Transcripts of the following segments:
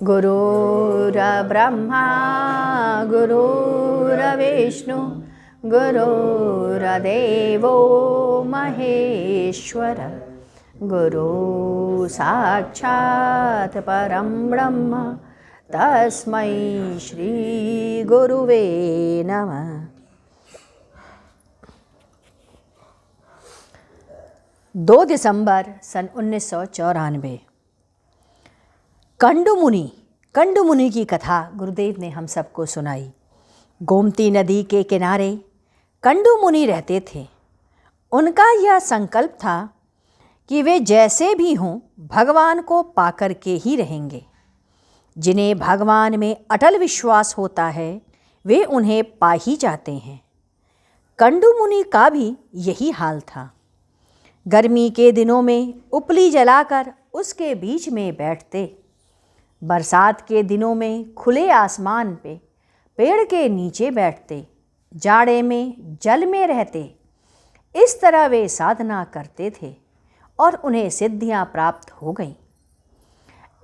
गुरुर्ब्रह्मा गुरुर्विष्णु गुरुर्देवो महेश्वर गुरु साक्षात् परं ब्रह्म तस्मै श्री गुरुवे नमः। 2 दिसंबर सन 1994। कंडू मुनि की कथा गुरुदेव ने हम सबको सुनाई। गोमती नदी के किनारे कंडू मुनि रहते थे। उनका यह संकल्प था कि वे जैसे भी हों भगवान को पाकर के ही रहेंगे। जिन्हें भगवान में अटल विश्वास होता है वे उन्हें पा ही जाते हैं। कंडू मुनि का भी यही हाल था। गर्मी के दिनों में उपली जलाकर उसके बीच में बैठते, बरसात के दिनों में खुले आसमान पे पेड़ के नीचे बैठते, जाड़े में जल में रहते। इस तरह वे साधना करते थे और उन्हें सिद्धियां प्राप्त हो गईं।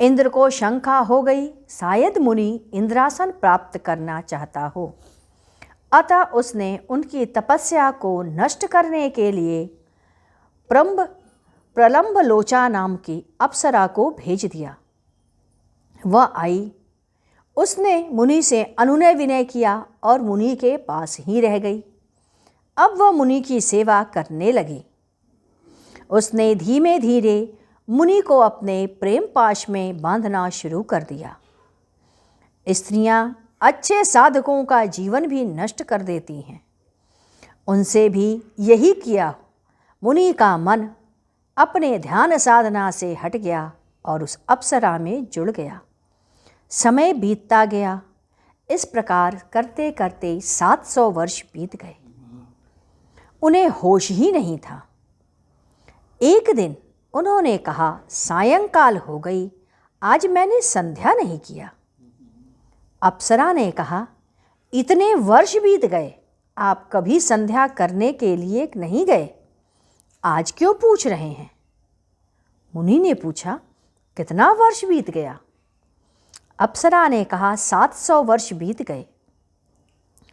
इंद्र को शंका हो गई, शायद मुनि इंद्रासन प्राप्त करना चाहता हो। अतः उसने उनकी तपस्या को नष्ट करने के लिए प्रलंब लोचा नाम की अप्सरा को भेज दिया। वह आई, उसने मुनि से अनुनय विनय किया और मुनि के पास ही रह गई। अब वह मुनि की सेवा करने लगी। उसने धीमे धीरे मुनि को अपने प्रेम पाश में बांधना शुरू कर दिया। स्त्रियां अच्छे साधकों का जीवन भी नष्ट कर देती हैं। उनसे भी यही किया। मुनि का मन अपने ध्यान साधना से हट गया और उस अप्सरा में जुड़ गया। समय बीतता गया। इस प्रकार करते करते 700 वर्ष बीत गए। उन्हें होश ही नहीं था। एक दिन उन्होंने कहा, सायंकाल हो गई, आज मैंने संध्या नहीं किया। अप्सरा ने कहा, इतने वर्ष बीत गए, आप कभी संध्या करने के लिए नहीं गए, आज क्यों पूछ रहे हैं? मुनि ने पूछा, कितना वर्ष बीत गया? अप्सरा ने कहा, 700 वर्ष बीत गए।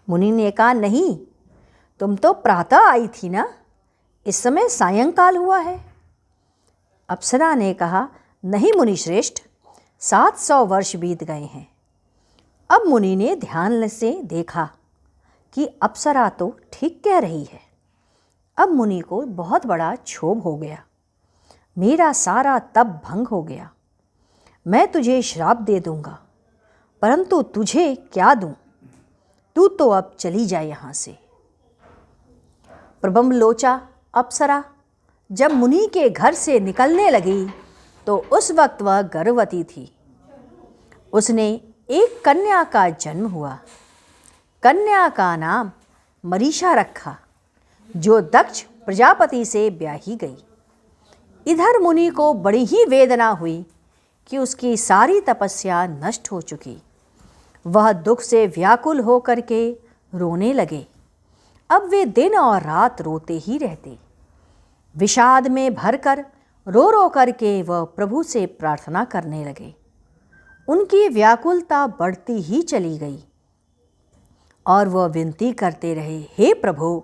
मुनि ने कहा, नहीं, तुम तो प्रातः आई थी ना, इस समय सायंकाल हुआ है। अप्सरा ने कहा, नहीं मुनि श्रेष्ठ, 700 वर्ष बीत गए हैं। अब मुनि ने ध्यान से देखा कि अप्सरा तो ठीक कह रही है। अब मुनि को बहुत बड़ा क्षोभ हो गया। मेरा सारा तप भंग हो गया। मैं तुझे श्राप दे दूंगा, परंतु तुझे क्या दूं? तू तो अब चली जा यहाँ से। प्रबंब लोचा अप्सरा जब मुनि के घर से निकलने लगी तो उस वक्त वह गर्भवती थी। उसने एक कन्या का जन्म हुआ। कन्या का नाम मरीषा रखा, जो दक्ष प्रजापति से ब्याही गई। इधर मुनि को बड़ी ही वेदना हुई कि उसकी सारी तपस्या नष्ट हो चुकी। वह दुख से व्याकुल होकर के रोने लगे। अब वे दिन और रात रोते ही रहते। विषाद में भरकर रो रो करके वह प्रभु से प्रार्थना करने लगे। उनकी व्याकुलता बढ़ती ही चली गई और वह विनती करते रहे, हे प्रभु,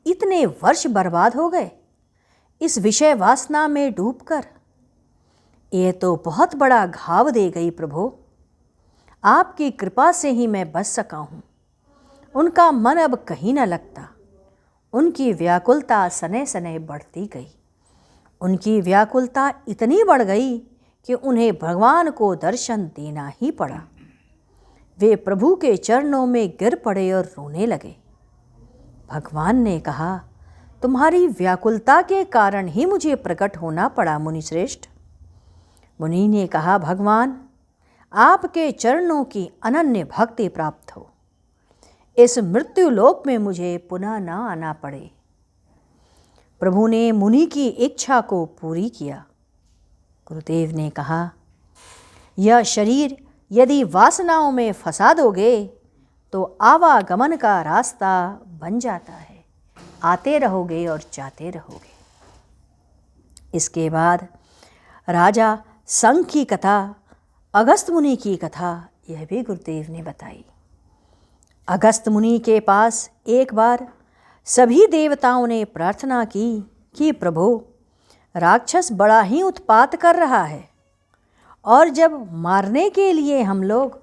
इतने वर्ष बर्बाद हो गए इस विषय वासना में डूबकर। यह तो बहुत बड़ा घाव दे गई प्रभु। आपकी कृपा से ही मैं बच सका हूँ। उनका मन अब कहीं न लगता। उनकी व्याकुलता सने सने बढ़ती गई। उनकी व्याकुलता इतनी बढ़ गई कि उन्हें भगवान को दर्शन देना ही पड़ा। वे प्रभु के चरणों में गिर पड़े और रोने लगे। भगवान ने कहा, तुम्हारी व्याकुलता के कारण ही मुझे प्रकट होना पड़ा मुनि श्रेष्ठ। मुनि ने कहा, भगवान, आपके चरणों की अनन्य भक्ति प्राप्त हो। इस मृत्यु लोक में मुझे पुनः न आना पड़े। प्रभु ने मुनि की इच्छा को पूरी किया। गुरुदेव ने कहा, यह शरीर यदि वासनाओं में फंसा दोगे तो आवागमन का रास्ता बन जाता है। आते रहोगे और जाते रहोगे। इसके बाद राजा संघ की कथा अगस्त मुनि की कथा यह भी गुरुदेव ने बताई। अगस्त मुनि के पास एक बार सभी देवताओं ने प्रार्थना की कि प्रभु, राक्षस बड़ा ही उत्पात कर रहा है और जब मारने के लिए हम लोग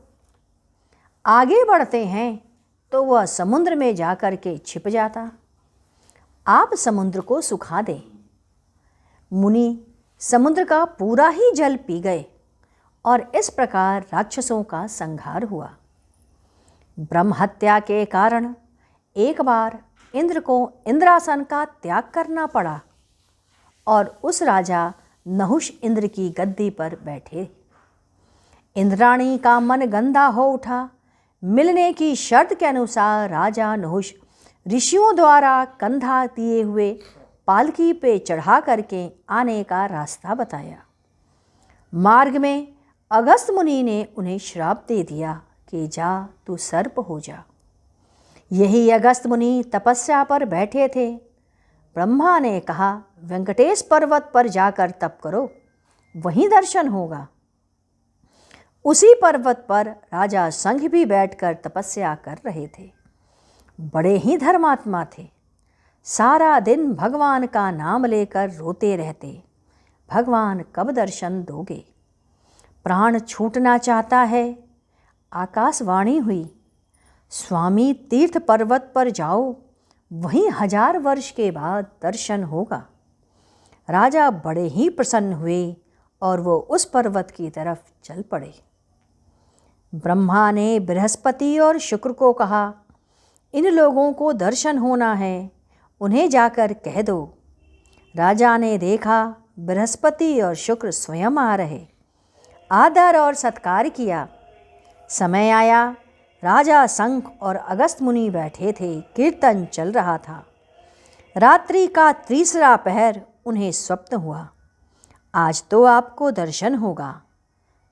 आगे बढ़ते हैं तो वह समुद्र में जाकर के छिप जाता। आप समुद्र को सुखा दें। मुनि समुद्र का पूरा ही जल पी गए और इस प्रकार राक्षसों का संहार हुआ। ब्रह्म हत्या के कारण एक बार इंद्र को इंद्रासन का त्याग करना पड़ा और उस राजा नहुष इंद्र की गद्दी पर बैठे। इंद्राणी का मन गंदा हो उठा। मिलने की शर्त के अनुसार राजा नहुष ऋषियों द्वारा कंधा दिए हुए पालकी पे चढ़ा करके आने का रास्ता बताया। मार्ग में अगस्त मुनि ने उन्हें श्राप दे दिया कि जा तू सर्प हो जा। यही अगस्त मुनि तपस्या पर बैठे थे। ब्रह्मा ने कहा, वेंकटेश पर्वत पर जाकर तप करो, वहीं दर्शन होगा। उसी पर्वत पर राजा संघ भी बैठकर तपस्या कर रहे थे। बड़े ही धर्मात्मा थे। सारा दिन भगवान का नाम लेकर रोते रहते, भगवान कब दर्शन दोगे? प्राण छूटना चाहता है। आकाशवाणी हुई, स्वामी तीर्थ पर्वत पर जाओ, वहीं 1000 वर्ष के बाद दर्शन होगा। राजा बड़े ही प्रसन्न हुए और वो उस पर्वत की तरफ चल पड़े। ब्रह्मा ने बृहस्पति और शुक्र को कहा, इन लोगों को दर्शन होना है, उन्हें जाकर कह दो। राजा ने देखा बृहस्पति और शुक्र स्वयं आ रहे। आदर और सत्कार किया। समय आया, राजा शंख और अगस्त मुनि बैठे थे। कीर्तन चल रहा था। रात्रि का 3रा पहर उन्हें स्वप्न हुआ, आज तो आपको दर्शन होगा।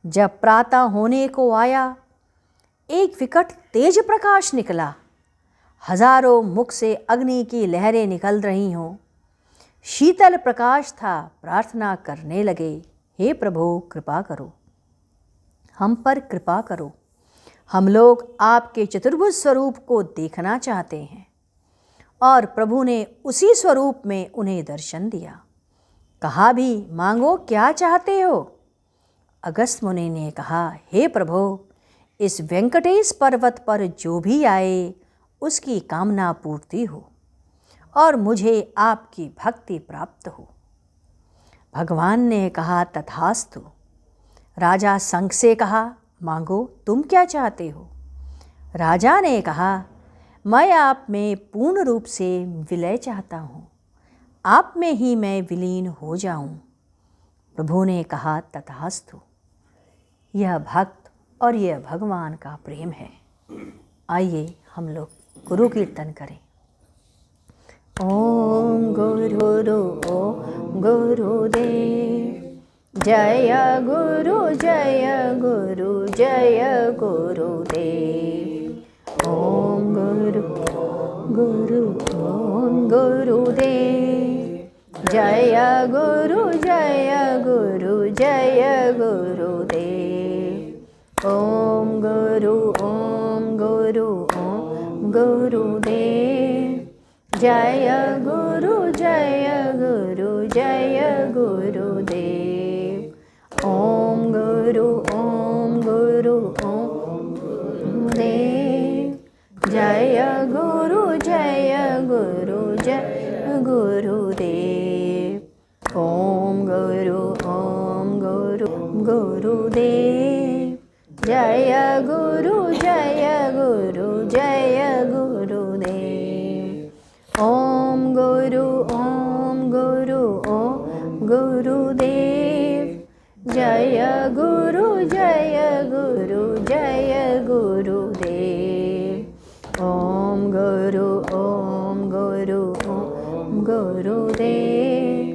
जब प्रातः होने को आया, एक विकट तेज प्रकाश निकला। हजारों मुख से अग्नि की लहरें निकल रही हों। शीतल प्रकाश था। प्रार्थना करने लगे, हे प्रभु कृपा करो, हम पर कृपा करो। हम लोग आपके चतुर्भुज स्वरूप को देखना चाहते हैं। और प्रभु ने उसी स्वरूप में उन्हें दर्शन दिया। कहा भी, मांगो क्या चाहते हो? अगस्त मुनि ने कहा, हे प्रभु, इस वेंकटेश पर्वत पर जो भी आए उसकी कामना पूर्ति हो और मुझे आपकी भक्ति प्राप्त हो। भगवान ने कहा, तथास्तु। राजा शंख से कहा, मांगो, तुम क्या चाहते हो? राजा ने कहा, मैं आप में पूर्ण रूप से विलय चाहता हूँ, आप में ही मैं विलीन हो जाऊँ। प्रभु ने कहा, तथास्तु। यह भक्त और यह भगवान का प्रेम है। आइए हम लोग गुरु कीर्तन करें। ओम गुरुदेव जय गुरु जय गुरु जय गुरुदेव। ओम गुरुदेव जय गुरु जय गुरु जय गुरुदेव। ओम गुरुदेव जय गुरु जय गुरु जय गुरुदेव। ओम गुरुदेव जय गुरु जय गुरु जय गुरुदेव। ओम गुरुदेव जय गुरु जय गुरु जय गुरुदेव। ओम गुरुदेव जय गुरु जय गुरु जय गुरुदेव। ओम गुरुदेव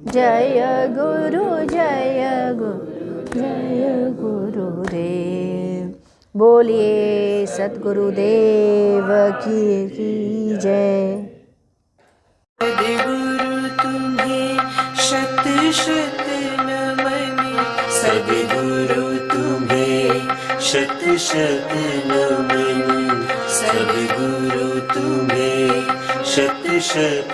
जय गुरु जय गुरु जय गुरुदेव। बोलिए सद्गुरुदेव की जय। सद्गुरु तुम्हें शत शत नमन, सद्गुरु तुम्हें शत शत नमन, सद्गुरु तुम्हें शत शत